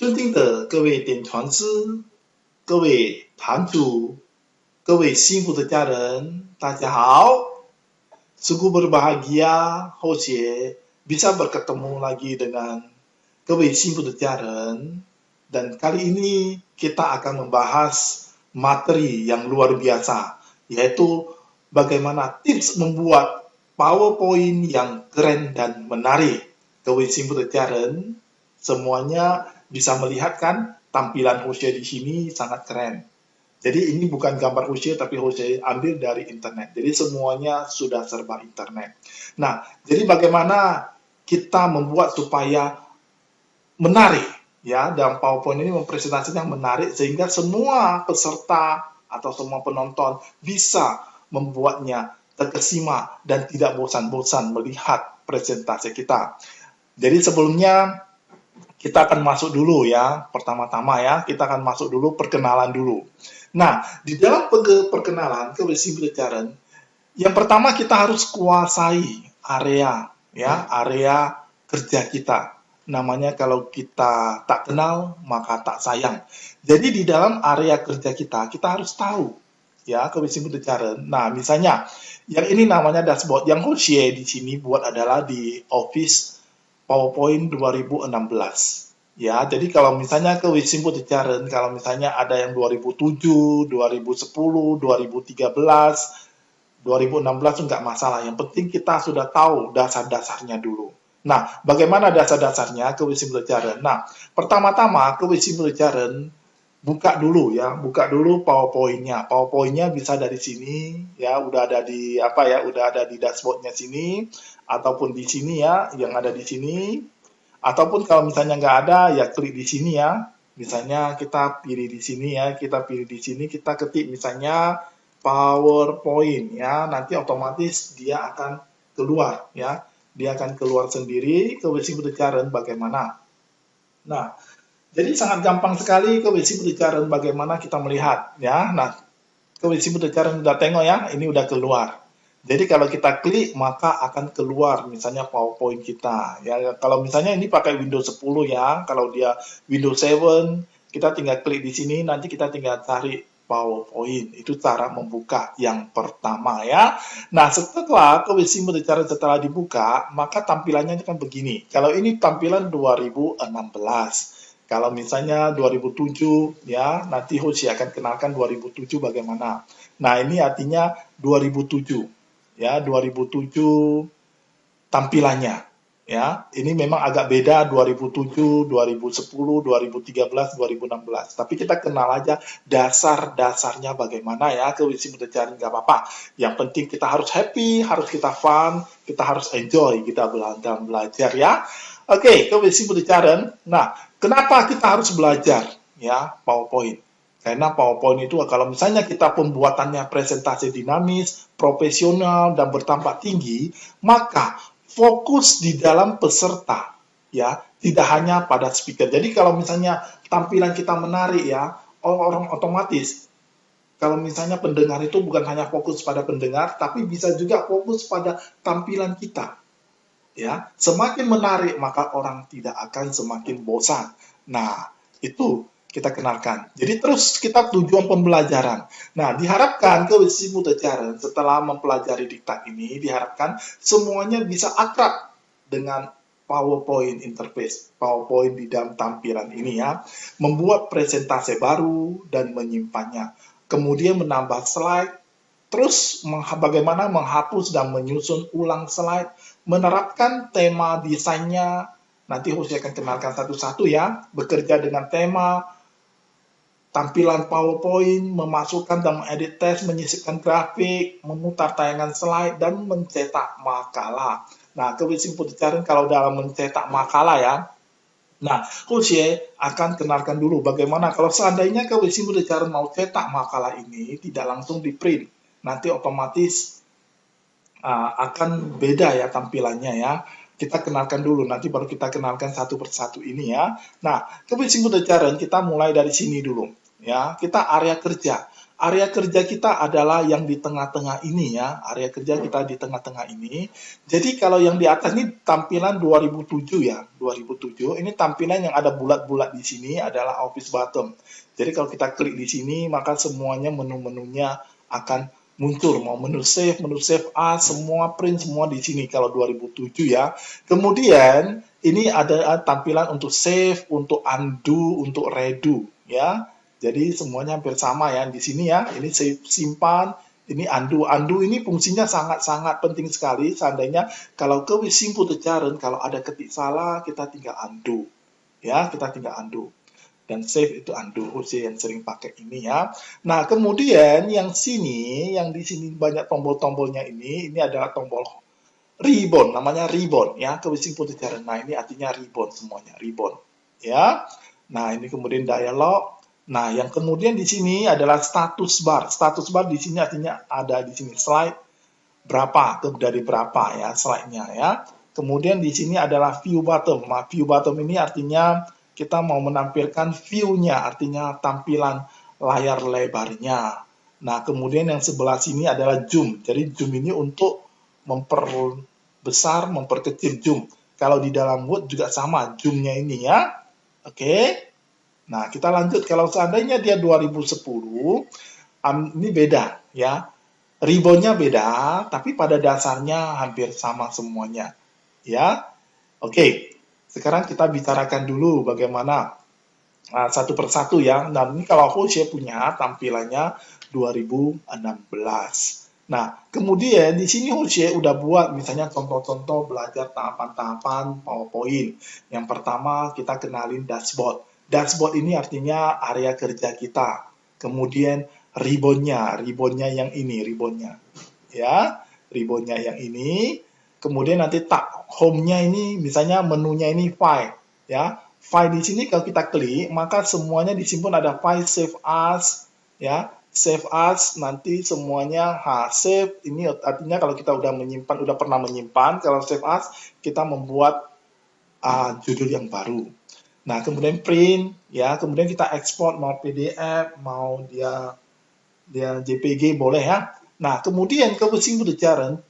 尊敬的各位点传师、各位堂主、各位幸福的家人，大家好。Sungguh berbahagia Hosea bisa berketemu lagi dengan kewe幸福的家人. Dan kali ini kita akan membahas materi yang luar biasa, yaitu bagaimana tips membuat PowerPoint yang keren dan menarik. Kewe 幸福的家人 semuanya bisa melihat kan tampilan Hosea di sini sangat keren. Jadi ini bukan gambar Hosea, tapi Hosea ambil dari internet. Jadi semuanya sudah serba internet. Nah, jadi bagaimana kita membuat supaya menarik, ya, dalam PowerPoint ini mempresentasikan menarik sehingga semua peserta atau semua penonton bisa membuatnya terkesima dan tidak bosan-bosan melihat presentasi kita. Jadi sebelumnya kita akan masuk dulu ya, pertama-tama ya, kita akan masuk dulu perkenalan dulu. Nah, di dalam perkenalan kewe 幸福的家人, yang pertama kita harus kuasai area ya, area kerja kita. Namanya kalau kita tak kenal maka tak sayang. Jadi di dalam area kerja kita harus tahu ya kewe 幸福的家人. Nah, misalnya yang ini namanya dashboard. Yang Hosea di sini buat adalah di Office PowerPoint 2016. Ya, jadi kalau misalnya ke 幸福的家人, kalau misalnya ada yang 2007, 2010, 2013, 2016 nggak masalah. Yang penting kita sudah tahu dasar-dasarnya dulu. Nah, bagaimana dasar-dasarnya ke 幸福的家人? Nah, pertama-tama ke 幸福的家人 buka dulu ya, buka dulu PowerPoint-nya. PowerPoint-nya bisa dari sini ya, udah ada di apa ya, udah ada di dashboard-nya sini ataupun di sini ya, yang ada di sini. Ataupun kalau misalnya nggak ada, ya klik di sini ya. Misalnya kita pilih di sini ya, kita pilih di sini, kita ketik misalnya PowerPoint ya, nanti otomatis dia akan keluar ya. Dia akan keluar sendiri ke 幸福的家人 bagaimana. Nah, jadi sangat gampang sekali ke 幸福的家人 bagaimana kita melihat ya. Nah, ke 幸福的家人 udah tengok ya, ini udah keluar. Jadi kalau kita klik maka akan keluar misalnya PowerPoint kita. Ya, kalau misalnya ini pakai Windows 10 ya, kalau dia Windows 7 kita tinggal klik di sini, nanti kita tinggal cari PowerPoint. Itu cara membuka yang pertama ya. Nah, setelah kewe 幸福的家人 setelah dibuka, maka tampilannya akan begini. Kalau ini tampilan 2016. Kalau misalnya 2007 ya, nanti Hosea akan kenalkan 2007 bagaimana. Nah, ini artinya 2007. Ya, 2007 tampilannya ya. Ini memang agak beda 2007, 2010, 2013, 2016. Tapi kita kenal aja dasar-dasarnya bagaimana ya ke 幸福的家人 nggak apa-apa. Yang penting kita harus happy, harus kita fun, kita harus enjoy kita belajar ya. Oke, ke 幸福的家人. Nah, kenapa kita harus belajar ya PowerPoint? Karena PowerPoint itu kalau misalnya kita pembuatannya presentasi dinamis, profesional, dan bertambah tinggi, maka fokus di dalam peserta, ya, tidak hanya pada speaker. Jadi kalau misalnya tampilan kita menarik ya, orang otomatis, kalau misalnya pendengar itu bukan hanya fokus pada pendengar, tapi bisa juga fokus pada tampilan kita. Ya, semakin menarik maka orang tidak akan semakin bosan. Nah, itu kita kenalkan. Jadi terus kita tujuan pembelajaran. Nah, diharapkan ke 幸福的家人 setelah mempelajari diktat ini, diharapkan semuanya bisa akrab dengan PowerPoint interface, PowerPoint di dalam tampilan ini ya. Membuat presentasi baru dan menyimpannya. Kemudian menambah slide, terus bagaimana menghapus dan menyusun ulang slide, menerapkan tema desainnya. Nanti Hosea akan kenalkan satu-satu ya. Bekerja dengan tema, tampilan PowerPoint, memasukkan dan mengedit teks, menyisipkan grafik, memutar tayangan slide, dan mencetak makalah. Nah, kewe 幸福的家人 kalau dalam mencetak makalah ya, nah, Hosea akan kenalkan dulu bagaimana kalau seandainya kewe 幸福的家人 mau cetak makalah ini, tidak langsung di print. Nanti otomatis akan beda ya tampilannya ya. Kita kenalkan dulu, nanti baru kita kenalkan satu persatu ini ya. Nah, kewe 幸福的家人 kita mulai dari sini dulu. Ya, kita area kerja. area kerja kita adalah yang di tengah-tengah ini ya, area kerja kita di tengah-tengah ini. Jadi kalau yang di atas ini tampilan 2007 ya, 2007. Ini tampilan yang ada bulat-bulat di sini adalah office bottom. Jadi kalau kita klik di sini, maka semuanya menu-menunya akan muncul. Mau menu save as, semua print semua di sini kalau 2007 ya. Kemudian ini ada tampilan untuk save, untuk undo, untuk redo ya. Jadi semuanya hampir sama ya di sini ya. Ini simpan, ini undo. Undo ini fungsinya sangat-sangat penting sekali. Seandainya kalau ke simple Tejaren, kalau ada ketik salah kita tinggal undo. Ya, kita tinggal undo. Dan save itu undo, yang sering pakai ini ya. Nah, kemudian yang di sini banyak tombol-tombolnya ini adalah tombol ribbon, namanya ribbon ya, ke simple Tejaren. Nah, ini artinya ribbon semuanya, ribbon ya. Nah, ini kemudian dialog. Nah, yang kemudian di sini adalah status bar. Status bar di sini artinya ada di sini slide berapa, dari berapa ya slide-nya ya. Kemudian di sini adalah view bottom. Nah, view bottom ini artinya kita mau menampilkan view-nya, artinya tampilan layar lebarnya. Nah, kemudian yang sebelah sini adalah zoom. Jadi zoom ini untuk memperbesar, memperkecil zoom. Kalau di dalam Word juga sama zoom-nya ini ya. Oke. Nah, kita lanjut. Kalau seandainya dia 2010, ini beda ya. Ribbonnya beda, tapi pada dasarnya hampir sama semuanya. Ya, oke. Sekarang kita bicarakan dulu bagaimana satu persatu ya. Nah, ini kalau Hosea punya tampilannya 2016. Nah, kemudian di sini Hosea udah buat misalnya contoh-contoh belajar tahapan-tahapan PowerPoint. Yang pertama kita kenalin dashboard. Dashboard ini artinya area kerja kita. Kemudian ribbonnya yang ini, ribbonnya. Ya, ribbonnya yang ini. Kemudian nanti tab home-nya ini, misalnya menunya ini file. Ya, file di sini kalau kita klik, maka semuanya disimpan ada file save as. Ya, save as, nanti semuanya save. Ini artinya kalau kita udah pernah menyimpan, kalau save as, kita membuat judul yang baru. Nah, kemudian print, ya, kemudian kita ekspor mau PDF, mau dia JPG boleh ya. Nah, kemudian ke simple Tejaren,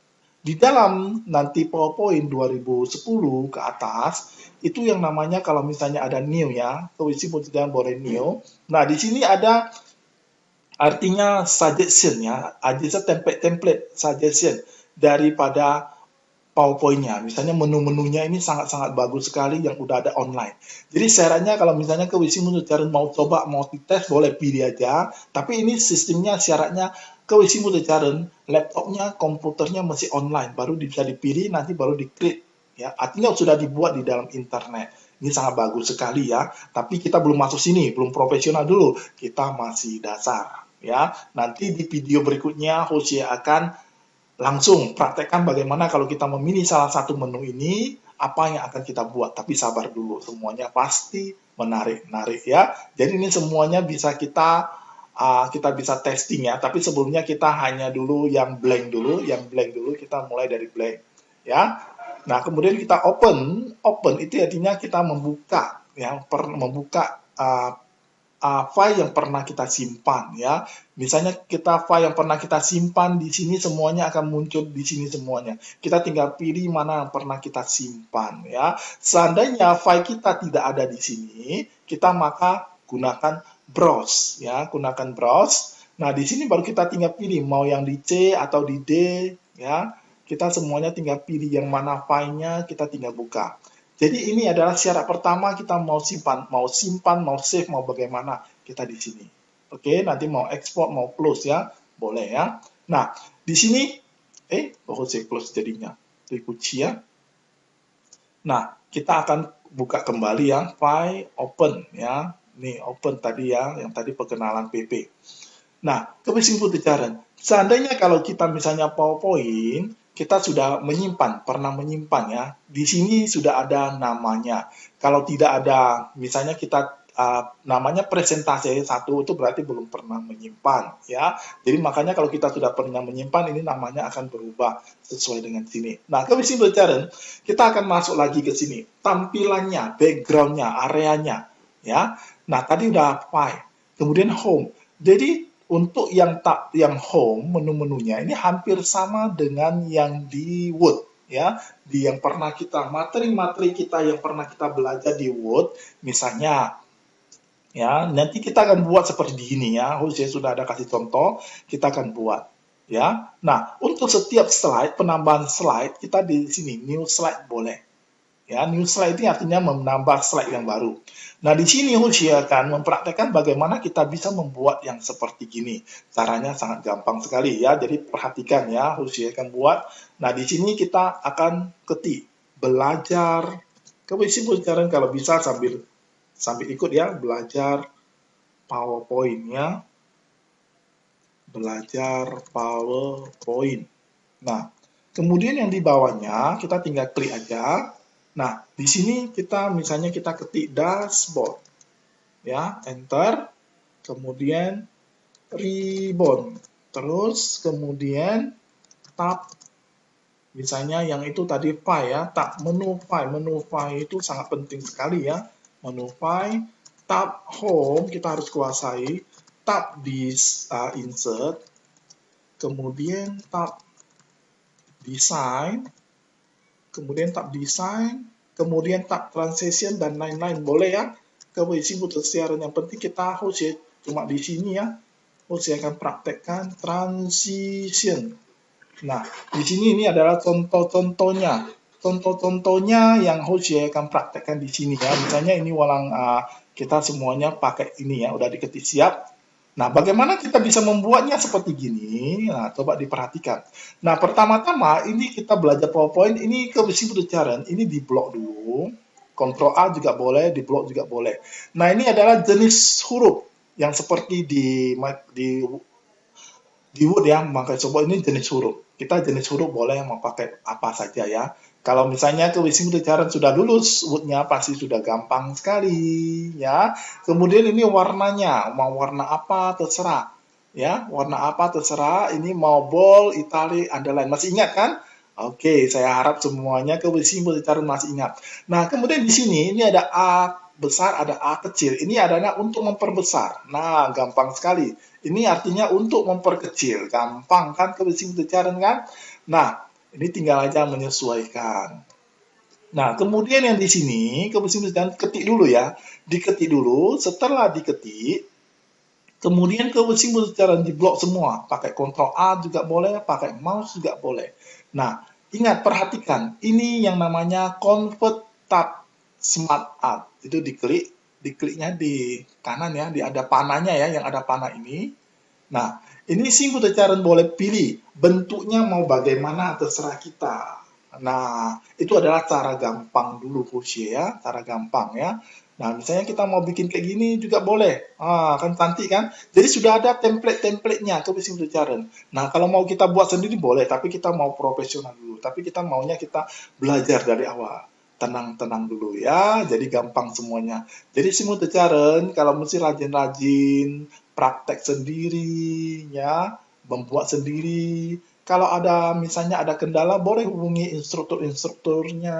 di dalam nanti PowerPoint 2010 ke atas, itu yang namanya kalau misalnya ada new ya, ke simple Tejaren boleh new. Nah, di sini ada artinya suggestion ya, ada template suggestion daripada PowerPoint-nya. Misalnya menu-menunya ini sangat-sangat bagus sekali yang udah ada online. Jadi syaratnya kalau misalnya ke Simple Tejaren mau coba, mau dites, boleh pilih aja. Tapi ini sistemnya syaratnya ke Simple Tejaren, laptopnya, komputernya masih online. Baru bisa dipilih, nanti baru diklik. Ya, artinya sudah dibuat di dalam internet. Ini sangat bagus sekali ya. Tapi kita belum masuk sini, belum profesional dulu. Kita masih dasar. Ya, nanti di video berikutnya Hosea akan langsung praktekkan bagaimana kalau kita memilih salah satu menu ini, apa yang akan kita buat. Tapi sabar dulu, semuanya pasti menarik ya. Jadi ini semuanya bisa kita bisa testing ya. Tapi sebelumnya kita hanya dulu yang blank dulu, kita mulai dari blank ya. Nah, kemudian kita open itu artinya kita membuka ya, membuka file yang pernah kita simpan ya. Misalnya file yang pernah kita simpan di sini semuanya akan muncul di sini semuanya. Kita tinggal pilih mana yang pernah kita simpan ya. Seandainya file kita tidak ada di sini, kita maka gunakan browse ya, gunakan browse. Nah, di sini baru kita tinggal pilih mau yang di C atau di D ya. Kita semuanya tinggal pilih yang mana filenya, kita tinggal buka. Jadi ini adalah syarat pertama kita mau simpan, mau save, mau bagaimana kita di sini. Oke, nanti mau ekspor, mau close ya, boleh ya. Nah, di sini, saya close jadinya, dikunci ya. Nah, kita akan buka kembali ya, file open ya. Nih open tadi ya, yang tadi perkenalan PP. Nah, ke Simple Tejaren. Seandainya kalau kita misalnya PowerPoint, kita sudah pernah menyimpan ya. Di sini sudah ada namanya. Kalau tidak ada, misalnya kita namanya presentasi satu, itu berarti belum pernah menyimpan ya. Jadi makanya kalau kita sudah pernah menyimpan, ini namanya akan berubah sesuai dengan sini. Nah, ke Simple Tejaren, kita akan masuk lagi ke sini. Tampilannya, background-nya, areanya ya. Nah, tadi udah file, kemudian home. Jadi untuk yang home, menu-menunya ini hampir sama dengan yang di Word, ya. Di yang pernah kita, materi-materi kita yang pernah kita belajar di Word, misalnya, ya, nanti kita akan buat seperti ini ya. Saya sudah ada kasih contoh, kita akan buat. Ya, nah untuk setiap slide, penambahan slide, kita di sini new slide boleh. Ya, new slide ini artinya menambah slide yang baru. Nah, di sini Husya akan mempraktekkan bagaimana kita bisa membuat yang seperti gini. Caranya sangat gampang sekali ya. Jadi perhatikan ya, Husya akan buat. Nah, di sini kita akan ketik belajar. Kemudian kalau bisa sambil ikut ya, belajar PowerPoint ya. Belajar PowerPoint. Nah, kemudian yang di bawahnya kita tinggal klik aja. Nah, di sini misalnya kita ketik dashboard. Ya, enter. Kemudian ribbon. Terus kemudian tab. Misalnya yang itu tadi file ya, tab menu file. Menu file itu sangat penting sekali ya. Menu file, tab home kita harus kuasai, tab insert, kemudian tab design, kemudian tab design, kemudian tab transition dan lain-lain boleh ya. Kemudian siaran yang penting kita harus ya, cuma di sini ya. Saya akan praktekkan transition. Nah, di sini ini adalah contoh-contohnya. Contoh-contohnya yang saya akan praktekkan di sini ya. Misalnya ini walang kita semuanya pakai ini ya, udah diketik siap. Nah, bagaimana kita bisa membuatnya seperti gini? Nah, coba diperhatikan. Nah, pertama-tama ini kita belajar PowerPoint, ini kebesaran, ini di blok dulu. Ctrl A juga boleh, di blok juga boleh. Nah, ini adalah jenis huruf yang seperti di Word ya, maka coba ini jenis huruf. Kita jenis huruf boleh mau pakai apa saja ya. Kalau misalnya kebesaran sudah lulus, Word-nya pasti sudah gampang sekali ya. Kemudian ini warnanya, mau warna apa terserah ya, warna apa terserah. Ini mau bold, italic, underline. Masih ingat kan? Oke, saya harap semuanya kebesaran masih ingat. Nah, kemudian di sini ini ada A besar, ada A kecil. Ini adalah untuk memperbesar. Nah, gampang sekali. Ini artinya untuk memperkecil. Gampang kan kebesaran kan? Nah, ini tinggal aja menyesuaikan. Nah, kemudian yang di sini, kebesaran ketik dulu ya. Diketik dulu, setelah diketik, kemudian kebesaran di blok semua. Pakai Ctrl A juga boleh, pakai mouse juga boleh. Nah, ingat, perhatikan. Ini yang namanya Convert Tab Smart Art. Itu dikliknya di kanan ya, ada panahnya ya, yang ada panah ini. Nah, ini kebesaran boleh pilih bentuknya mau bagaimana terserah kita. Nah, itu adalah cara gampang dulu ya, cara gampang ya. Nah, misalnya kita mau bikin kayak gini juga boleh. Kan cantik kan? Jadi sudah ada template-templatenya kebesaran. Nah, kalau mau kita buat sendiri boleh, tapi kita mau profesional dulu. Tapi kita maunya kita belajar dari awal. Tenang-tenang dulu ya, jadi gampang semuanya. Jadi kebesaran kalau mesti rajin-rajin, praktek sendiri ya, membuat sendiri. Kalau ada misalnya ada kendala boleh hubungi instruktur-instrukturnya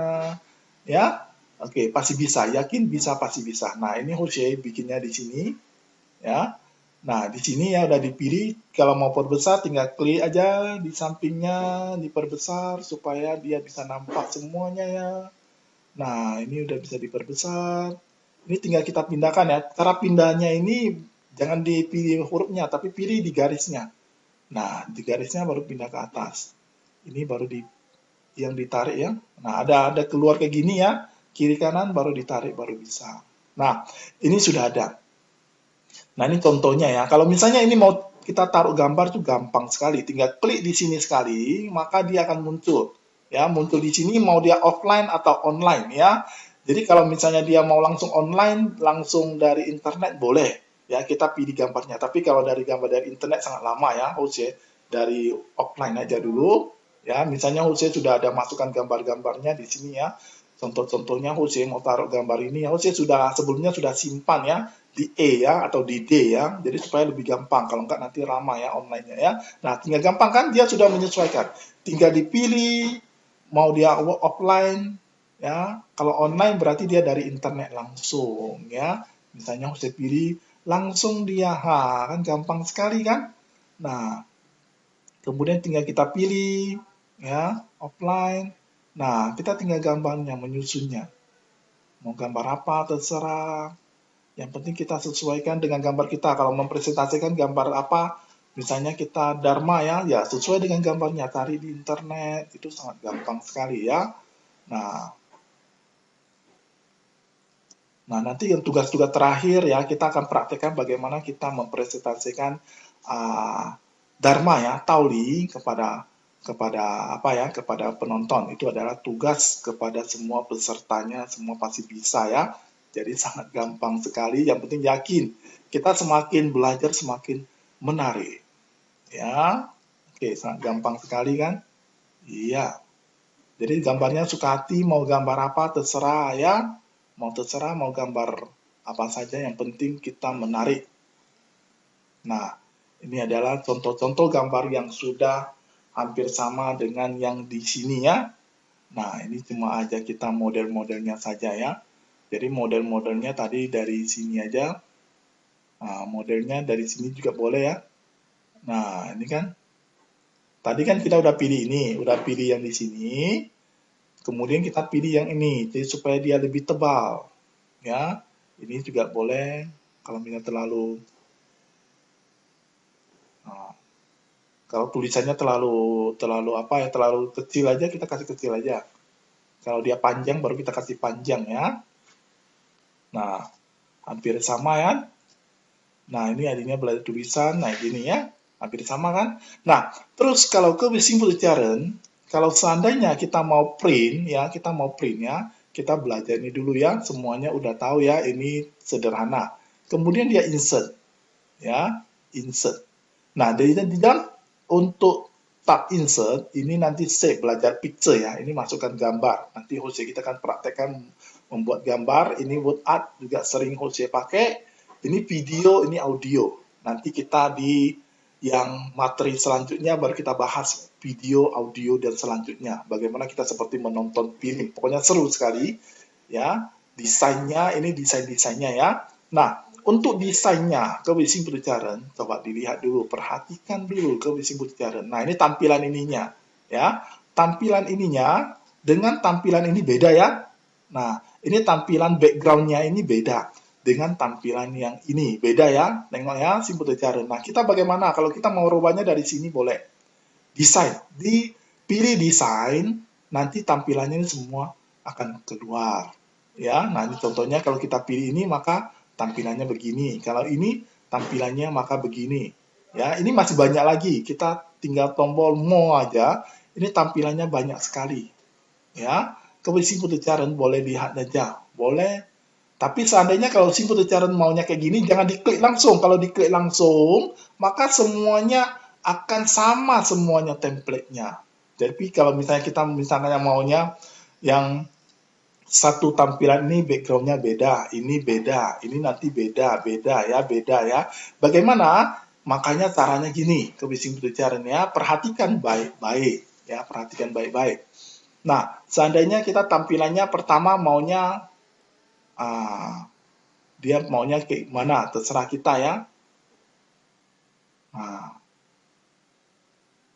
ya. Oke, pasti bisa, yakin bisa, pasti bisa. Nah, ini Jose bikinnya di sini ya. Nah, di sini ya udah dipilih, kalau mau perbesar tinggal klik aja di sampingnya, diperbesar supaya dia bisa nampak semuanya ya. Nah, ini udah bisa diperbesar. Ini tinggal kita pindahkan ya. Cara pindahnya ini jangan dipilih hurufnya, tapi pilih di garisnya. Nah, di garisnya baru pindah ke atas. Ini baru yang ditarik ya. Nah, ada keluar kayak gini ya. Kiri kanan baru ditarik, baru bisa. Nah, ini sudah ada. Nah, ini contohnya ya. Kalau misalnya ini mau kita taruh gambar itu gampang sekali. Tinggal klik di sini sekali, maka dia akan muncul. Ya, muncul di sini mau dia offline atau online ya. Jadi kalau misalnya dia mau langsung online, langsung dari internet boleh. Ya, kita pilih gambarnya. Tapi kalau dari gambar dari internet sangat lama ya, Jose. Dari offline aja dulu. Ya, misalnya Jose sudah ada masukkan gambar-gambarnya di sini ya. Contoh-contohnya Jose mau taruh gambar ini, Jose sebelumnya sudah simpan ya di E ya atau di D ya. Jadi supaya lebih gampang. Kalau enggak nanti lama ya online-nya ya. Nah, tinggal gampang kan dia sudah menyesuaikan. Tinggal dipilih mau dia offline ya. Kalau online berarti dia dari internet langsung ya. Misalnya Jose pilih langsung dia, kan gampang sekali kan? Nah, kemudian tinggal kita pilih, ya, offline. Nah, kita tinggal gambarnya, menyusunnya. Mau gambar apa, terserah. Yang penting kita sesuaikan dengan gambar kita. Kalau mempresentasikan gambar apa, misalnya kita Dharma ya sesuai dengan gambarnya. Cari di internet, itu sangat gampang sekali ya. Nah, nanti yang tugas-tugas terakhir ya, kita akan praktekkan bagaimana kita mempresentasikan Dharma ya, Taoli kepada penonton. Itu adalah tugas kepada semua pesertanya, semua pasti bisa ya. Jadi sangat gampang sekali, yang penting yakin. Kita semakin belajar semakin menarik. Ya. Oke, sangat gampang sekali kan? Iya. Jadi gambarnya suka hati, mau gambar apa terserah ya. Mau terserah, mau gambar apa saja, yang penting kita menarik. Nah, ini adalah contoh-contoh gambar yang sudah hampir sama dengan yang di sini ya. Nah, ini cuma aja kita model-modelnya saja ya. Jadi model-modelnya tadi dari sini aja. Nah, modelnya dari sini juga boleh ya. Nah, ini kan. Tadi kan kita udah pilih ini, udah pilih yang di sini. Kemudian kita pilih yang ini, jadi supaya dia lebih tebal. Ya, ini juga boleh. Kalau misalnya terlalu kalau tulisannya terlalu kecil aja, kita kasih kecil aja. Kalau dia panjang baru kita kasih panjang ya. Nah, hampir sama ya. Nah, ini adanya belajar tulisan, nah gini ya. Hampir sama kan? Nah, terus kalau ke Wissingbudecaren, kalau seandainya kita mau print ya, kita belajar ini dulu ya, semuanya udah tahu ya, ini sederhana. Kemudian dia insert ya, insert. Nah, dari dalam untuk tab insert, ini nanti save belajar picture ya, ini masukkan gambar. Nanti Jose kita akan praktekkan membuat gambar, ini word art juga sering Jose pakai, ini video, ini audio. Nanti kita di yang materi selanjutnya baru kita bahas video, audio, dan selanjutnya. Bagaimana kita seperti menonton film. Pokoknya seru sekali ya. Desainnya, ini desain-desainnya ya. Nah, untuk desainnya ke Wissingbudecaren, coba dilihat dulu, perhatikan dulu ke Wissingbudecaren. Nah, ini tampilan ininya, ya. Tampilan ininya dengan tampilan ini beda ya. Nah, ini tampilan background-nya ini beda dengan tampilan yang ini, beda ya. Tengok ya, Wissingbudecaren. Nah, kita bagaimana? Kalau kita mau rubahnya dari sini boleh. Desain, dipilih desain, nanti tampilannya ini semua akan keluar. Ya, nah ini contohnya kalau kita pilih ini maka tampilannya begini. Kalau ini tampilannya maka begini. Ya, ini masih banyak lagi. Kita tinggal tombol more aja. Ini tampilannya banyak sekali. Ya, ke Wissingbudecaren boleh lihat aja. Boleh. Tapi seandainya kalau Wissingbudecaren maunya kayak gini, jangan diklik langsung. Kalau diklik langsung, maka semuanya akan sama semuanya template-nya. Jadi kalau misalnya kita maunya yang satu tampilan ini background-nya beda, ini beda, ini nanti beda ya. Bagaimana? Makanya caranya gini, ke Wissingbudecaren ya, perhatikan baik-baik ya, perhatikan baik-baik. Nah, seandainya kita tampilannya pertama maunya dia maunya kayak mana, terserah kita ya. Nah,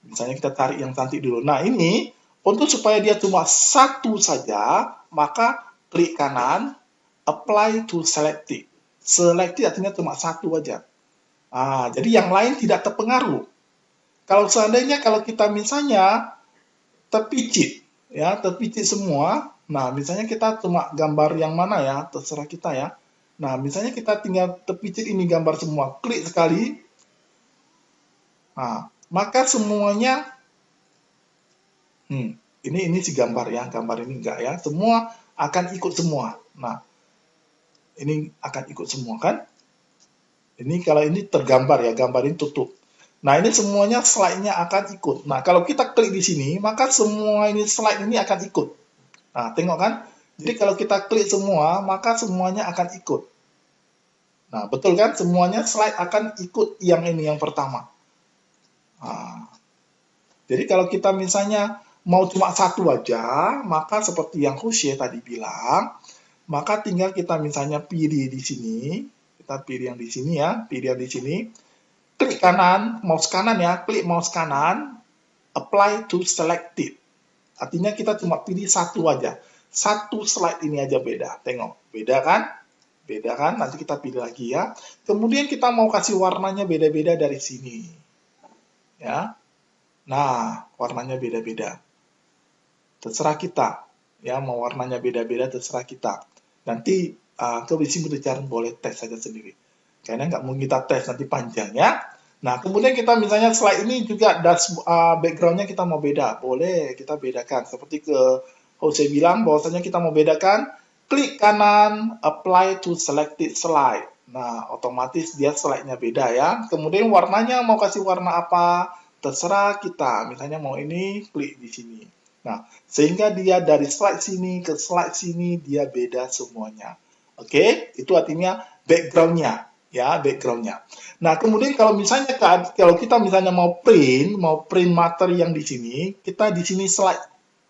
misalnya kita cari yang cantik dulu. Nah, ini untuk supaya dia cuma satu saja, maka klik kanan, apply to selected. Selected artinya cuma satu aja. Jadi yang lain tidak terpengaruh. Kalau seandainya kalau kita misalnya terpicit, ya terpicit semua. Nah, misalnya kita cuma gambar yang mana ya, terserah kita ya. Nah, misalnya kita tinggal terpicit ini gambar semua, klik sekali. Nah, maka semuanya ini si gambar ya, gambar ini enggak ya, semua akan ikut semua. Nah, ini akan ikut semua kan? Ini kalau ini tergambar ya, gambar ini tutup. Nah, ini semuanya slide-nya akan ikut. Nah, kalau kita klik di sini, maka semua ini slide ini akan ikut. Nah, tengok kan? Jadi kalau kita klik semua, maka semuanya akan ikut. Nah, betul kan? Semuanya slide akan ikut yang ini, yang pertama. Nah, jadi kalau kita misalnya mau cuma satu aja, maka seperti yang Jose tadi bilang, maka tinggal kita misalnya pilih di sini, Kita pilih yang di sini ya, pilih yang di sini. Klik kanan, mouse kanan ya, klik mouse kanan, apply to selected. Artinya kita cuma pilih satu aja. Satu slide ini aja beda. Tengok, beda kan? Beda kan? Nanti kita pilih lagi ya. Kemudian kita mau kasih warnanya beda-beda dari sini. Ya. Nah, warnanya beda-beda. Terserah kita. Ya, mau warnanya beda-beda terserah kita. Nanti Kewisi Mudajaran boleh tes saja sendiri. Karena nggak mau kita tes nanti panjang ya. Nah, kemudian kita misalnya slide ini juga background-nya kita mau beda. Boleh kita bedakan. Seperti ke Jose bilang bahwasanya kita mau bedakan, klik kanan, apply to selected slide. Nah, otomatis dia slide-nya beda ya. Kemudian warnanya mau kasih warna apa, terserah kita. Misalnya mau ini, klik di sini. Nah, sehingga dia dari slide sini ke slide sini, dia beda semuanya. Oke, itu artinya background-nya. Ya, background-nya. Nah, kemudian kalau kita misalnya mau print materi yang di sini, kita di sini slide.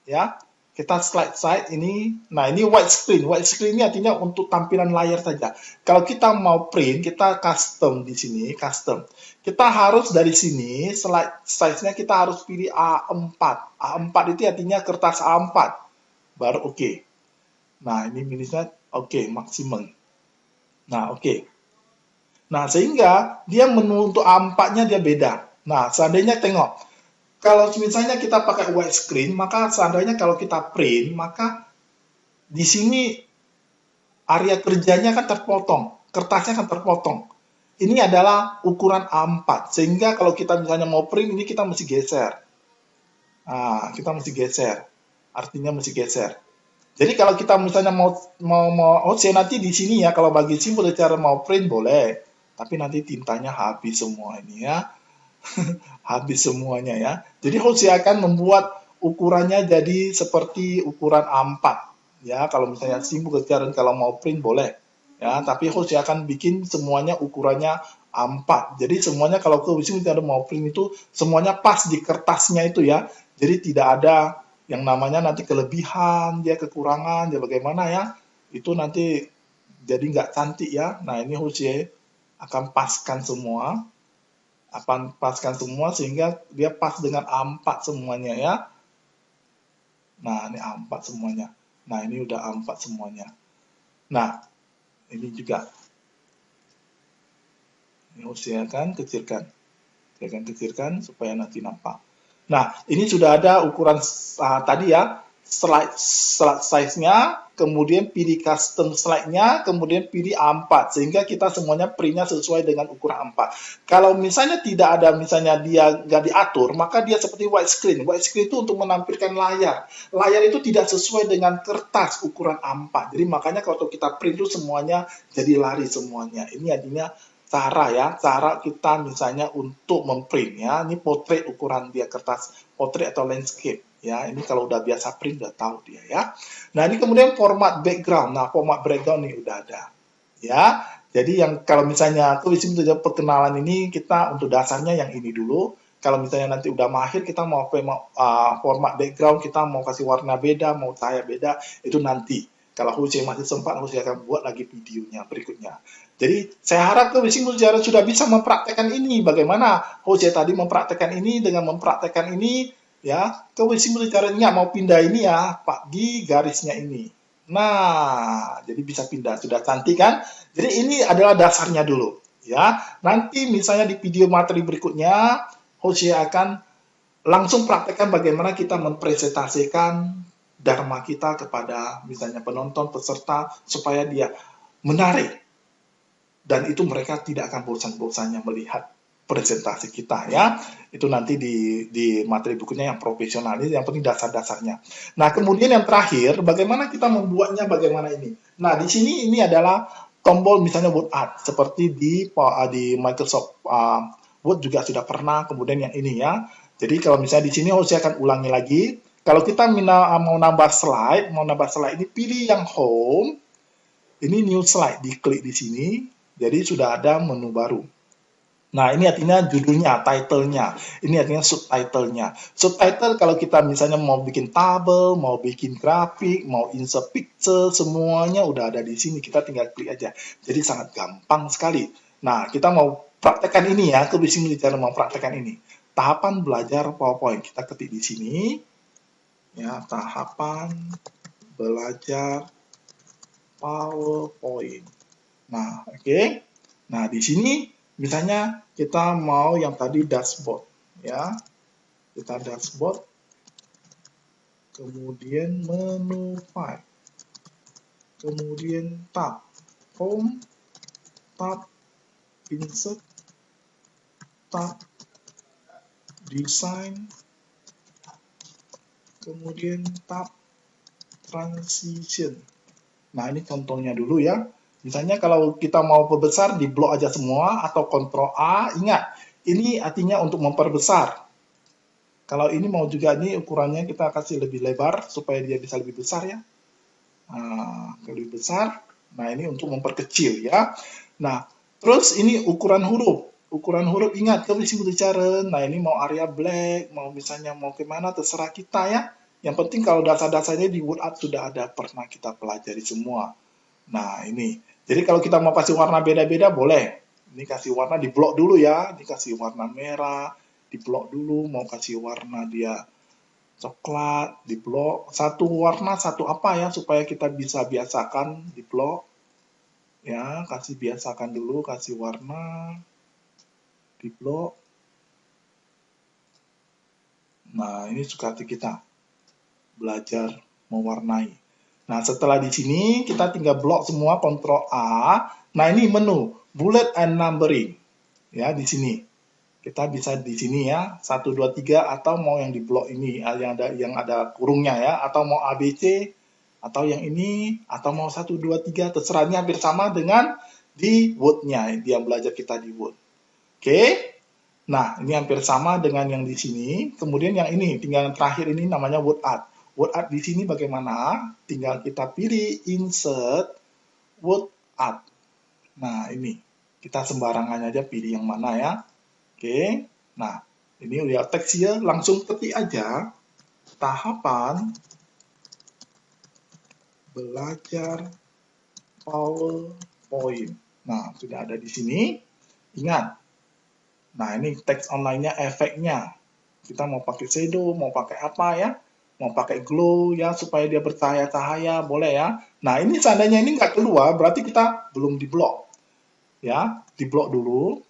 Ya, kita slide ini. Nah, ini widescreen. Widescreen ini artinya untuk tampilan layar saja. Kalau kita mau print, kita custom di sini, custom. Kita harus dari sini, slide size-nya kita harus pilih A4. A4 itu artinya kertas A4. Baru oke. Nah, ini misalnya oke, maksimum. Nah, oke. Nah, sehingga dia menu untuk A4-nya dia beda. Nah, seandainya tengok. Kalau misalnya kita pakai widescreen, maka seandainya kalau kita print, maka di sini area kerjanya kan terpotong, kertasnya kan terpotong. Ini adalah ukuran A4, sehingga kalau kita misalnya mau print, ini kita mesti geser. Nah, kita mesti geser. Artinya mesti geser. Jadi kalau kita misalnya mau nanti di sini ya, kalau bagi simpel cara mau print boleh, tapi nanti tintanya habis semua ini ya. Habis semuanya ya. Jadi Jose akan membuat ukurannya jadi seperti ukuran A4 ya. Kalau misalnya simpel kejaran kalau mau print boleh ya, tapi Jose akan bikin semuanya ukurannya A4. Jadi semuanya kalau misalnya mau print itu semuanya pas di kertasnya itu ya. Jadi tidak ada yang namanya nanti kelebihan, dia kekurangan, dia bagaimana ya. Itu nanti jadi nggak cantik ya. Nah, ini Jose akan paskan semua. Akan paskan semua sehingga dia pas dengan A4 semuanya ya. Nah, ini A4 semuanya. Nah, ini udah A4 semuanya. Nah, ini juga. Ini saya akan kecilkan. Saya akan kecilkan supaya nanti nampak. Nah, ini sudah ada ukuran tadi ya. Slide size-nya, kemudian pilih custom slide-nya, kemudian pilih A4, sehingga kita semuanya print-nya sesuai dengan ukuran A4. Kalau misalnya tidak ada, misalnya dia nggak diatur, maka dia seperti widescreen. Widescreen itu untuk menampilkan layar. Layar itu tidak sesuai dengan kertas ukuran A4. Jadi makanya kalau kita print itu semuanya jadi lari semuanya. Ini artinya cara kita misalnya untuk memprint ya. Ini potret ukuran dia kertas potret atau landscape. Ya, ini kalau udah biasa print udah tahu dia ya. Nah, ini kemudian format background. Nah, format background ini udah ada. Ya. Jadi yang kalau misalnya tulis itu perkenalan ini kita untuk dasarnya yang ini dulu. Kalau misalnya nanti udah mahir kita mau format background, kita mau kasih warna beda, mau cahaya beda, itu nanti. Kalau Jose masih sempat, Jose akan buat lagi videonya berikutnya. Jadi saya harap Kewisi Mudajaran sudah bisa mempraktekkan ini. Bagaimana Jose tadi mempraktekkan ini dengan mempraktekkan ini. Ya, Kewisi Mudajarannya mau pindah ini ya, Pak, di garisnya ini. Nah, jadi bisa pindah. Sudah cantik kan? Jadi ini adalah dasarnya dulu. Ya, nanti misalnya di video materi berikutnya, Jose akan langsung praktekkan bagaimana kita mempresentasikan dharma kita kepada misalnya penonton, peserta, supaya dia menarik. Dan itu mereka tidak akan bosan-bosannya melihat presentasi kita ya. Itu nanti di materi bukunya yang profesional ini, yang penting dasar-dasarnya. Nah, kemudian yang terakhir, bagaimana kita membuatnya, bagaimana ini. Nah, di sini ini adalah tombol misalnya Word Art seperti di Microsoft Word juga sudah pernah, kemudian yang ini ya. Jadi kalau misalnya di sini saya akan ulangi lagi. Kalau kita mau nambah slide ini pilih yang home. Ini new slide, diklik di sini. Jadi sudah ada menu baru. Nah, ini artinya judulnya, title-nya. Ini artinya subtitle-nya. Subtitle kalau kita misalnya mau bikin tabel, mau bikin grafik, mau insert picture, semuanya udah ada di sini. Kita tinggal klik aja. Jadi sangat gampang sekali. Nah, kita mau praktekkan ini ya, kebising cara mau praktekkan ini. Tahapan belajar PowerPoint. Kita ketik di sini. Ya, tahapan belajar PowerPoint. Nah, oke. Nah, di sini misalnya kita mau yang tadi dashboard, ya. Kita dashboard, kemudian menu file, kemudian tab, home, tab, insert, tab, design, kemudian tab, transition. Nah, ini contohnya dulu ya. Misalnya kalau kita mau perbesar, di blok aja semua, atau Ctrl A, ingat, ini artinya untuk memperbesar. Kalau ini mau juga ini ukurannya kita kasih lebih lebar, supaya dia bisa lebih besar ya. Nah, lebih besar. Nah, ini untuk memperkecil ya. Nah, terus ini ukuran huruf. Ukuran huruf ingat, kalau disebut cara. Nah, ini mau area black, mau misalnya mau kemana, terserah kita ya. Yang penting kalau dasar-dasarnya di WordArt sudah ada, pernah kita pelajari semua. Nah, ini. Jadi kalau kita mau kasih warna beda-beda, boleh. Ini kasih warna di blok dulu ya. Ini kasih warna merah, di blok dulu. Mau kasih warna dia coklat, di blok. Satu warna, satu apa ya, supaya kita bisa biasakan di blok. Ya, kasih biasakan dulu, kasih warna di blok. Nah, ini suka hati kita. Belajar mewarnai. Nah, setelah di sini kita tinggal blok semua, Ctrl A. Nah, ini menu bullet and numbering. Ya, di sini. Kita bisa di sini ya, 1 2 3 atau mau yang di blok ini yang ada kurungnya ya, atau mau ABC atau yang ini atau mau 1 2 3 terserah, ini hampir sama dengan di Word-nya, yang belajar kita di Word. Oke. Nah, ini hampir sama dengan yang di sini. Kemudian yang ini, tinggal yang terakhir ini namanya WordArt. WordArt di sini bagaimana? Tinggal kita pilih insert WordArt. Nah, ini. Kita sembarangan aja pilih yang mana ya. Oke. Nah, ini udah teks ya, langsung ketik aja tahapan belajar PowerPoint. Nah, sudah ada di sini. Ingat. Nah, ini teks online-nya, efeknya. Kita mau pakai shadow, mau pakai apa ya? Mau pakai glow ya, supaya dia bercahaya-cahaya, boleh ya. Nah, ini seandainya ini nggak keluar, berarti kita belum di blok. Ya, di blok dulu.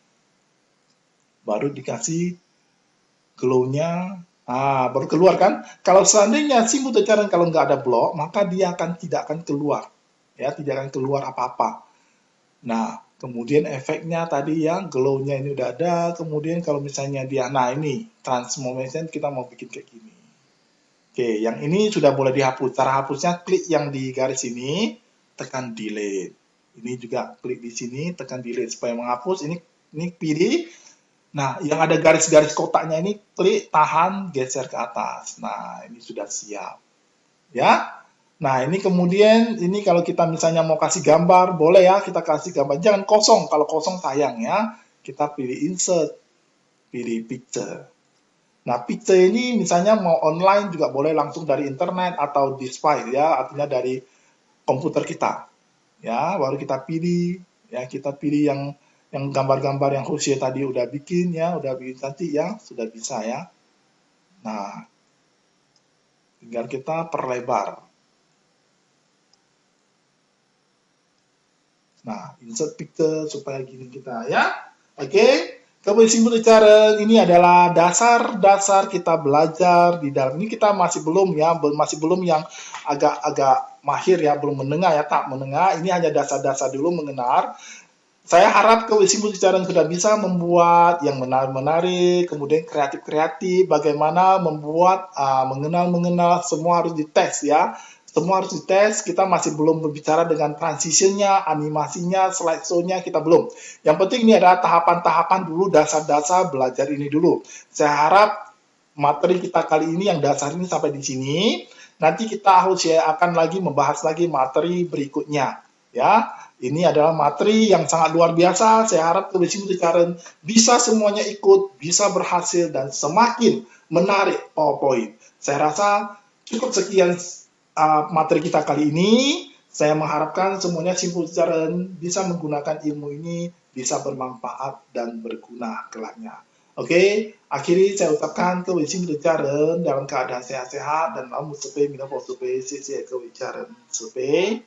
Baru dikasih glow-nya. Ah, baru keluar kan? Kalau seandainya simple cara kalau nggak ada blok, maka dia tidak akan keluar. Ya, tidak akan keluar apa-apa. Nah, kemudian efeknya tadi yang glow-nya ini udah ada. Kemudian kalau misalnya dia, nah ini transformation kita mau bikin kayak gini. Oke, yang ini sudah boleh dihapus. Cara hapusnya klik yang di garis ini, tekan delete. Ini juga klik di sini, tekan delete supaya menghapus. Ini pilih. Nah, yang ada garis-garis kotaknya ini klik, tahan, geser ke atas. Nah, ini sudah siap. Ya. Nah, ini kemudian ini kalau kita misalnya mau kasih gambar, boleh ya kita kasih gambar. Jangan kosong, kalau kosong sayang ya. Kita pilih insert, pilih picture. Nah, picture ini misalnya mau online juga boleh langsung dari internet atau di file ya, artinya dari komputer kita. Ya, baru kita pilih ya, kita pilih yang gambar-gambar yang Jose tadi udah bikin ya, udah bikin cantik ya, sudah bisa ya. Nah, tinggal kita perlebar. Nah, insert picture supaya gini kita ya. Oke. Kemudian cara ini adalah dasar-dasar kita belajar di dalam ini, kita masih belum ya, masih belum yang agak-agak mahir ya, belum menengah ya, tak menengah. Ini hanya dasar-dasar dulu mengenal. Saya harap kesimpulan secara sudah bisa membuat yang menarik, kemudian kreatif-kreatif, bagaimana membuat mengenal semua harus dites ya. Semua harus dites, kita masih belum berbicara dengan transitionnya, animasinya, slideshow-nya, kita belum. Yang penting ini adalah tahapan-tahapan dulu, dasar-dasar belajar ini dulu. Saya harap materi kita kali ini yang dasar ini sampai di sini. Nanti kita harus akan lagi membahas lagi materi berikutnya. Ya, ini adalah materi yang sangat luar biasa. Saya harap kewe Caren bisa semuanya ikut, bisa berhasil dan semakin menarik PowerPoint. Saya rasa cukup sekian materi kita kali ini. Saya mengharapkan semuanya Caren bisa menggunakan ilmu ini, bisa bermanfaat dan berguna kelaknya. Oke, akhiri saya ucapkan kewe Caren dalam keadaan sehat-sehat dan lamu sepe minapau sepe, kewe Caren sepe.